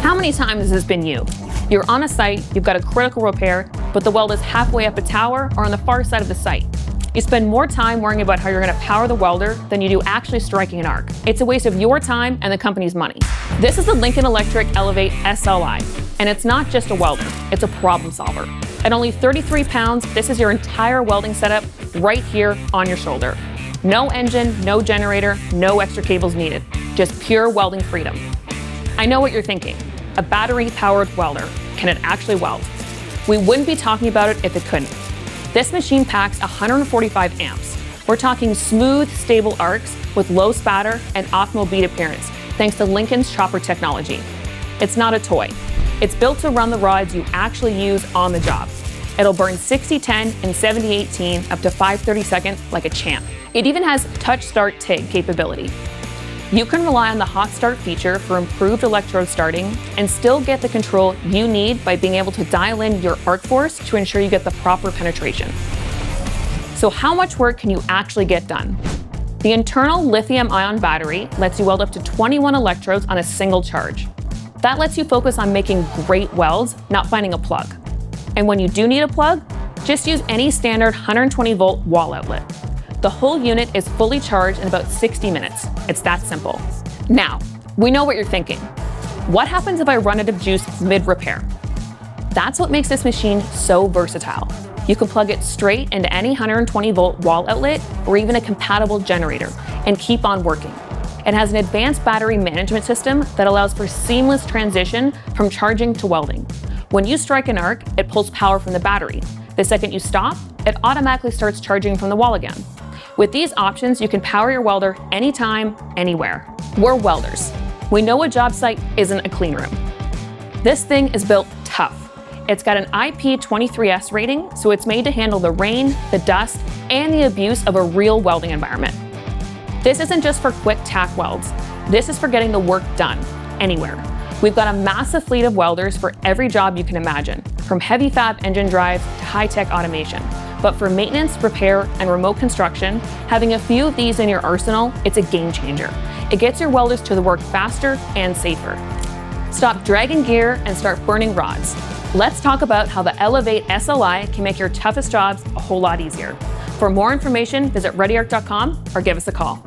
How many times has this been you? You're on a site, you've got a critical repair, but the weld is halfway up a tower or on the far side of the site. You spend more time worrying about how you're going to power the welder than you do actually striking an arc. It's a waste of your time and the company's money. This is the Lincoln Electric Elevate SLi, and it's not just a welder, it's a problem solver. At only 33 pounds, this is your entire welding setup right here on your shoulder. No engine, no generator, no extra cables needed. Just pure welding freedom. I know what you're thinking. A battery-powered welder. Can it actually weld? We wouldn't be talking about it if it couldn't. This machine packs 145 amps. We're talking smooth, stable arcs with low spatter and optimal bead appearance, thanks to Lincoln's chopper technology. It's not a toy. It's built to run the rods you actually use on the job. It'll burn 60-10 and 70-18 up to 5/32 like a champ. It even has touch start TIG capability. You can rely on the hot start feature for improved electrode starting and still get the control you need by being able to dial in your arc force to ensure you get the proper penetration. So how much work can you actually get done? The internal lithium-ion battery lets you weld up to 21 electrodes on a single charge. That lets you focus on making great welds, not finding a plug. And when you do need a plug, just use any standard 120-volt wall outlet. The whole unit is fully charged in about 60 minutes. It's that simple. Now, we know what you're thinking. What happens if I run out of juice mid-repair? That's what makes this machine so versatile. You can plug it straight into any 120-volt wall outlet or even a compatible generator and keep on working. It has an advanced battery management system that allows for seamless transition from charging to welding. When you strike an arc, it pulls power from the battery. The second you stop, it automatically starts charging from the wall again. With these options, you can power your welder anytime, anywhere. We're welders. We know a job site isn't a clean room. This thing is built tough. It's got an IP23S rating, so it's made to handle the rain, the dust, and the abuse of a real welding environment. This isn't just for quick tack welds. This is for getting the work done, anywhere. We've got a massive fleet of welders for every job you can imagine, from heavy fab engine drives to high-tech automation. But for maintenance, repair, and remote construction, having a few of these in your arsenal, it's a game changer. It gets your welders to the work faster and safer. Stop dragging gear and start burning rods. Let's talk about how the Elevate SLi can make your toughest jobs a whole lot easier. For more information, visit Red-D-Arc.com or give us a call.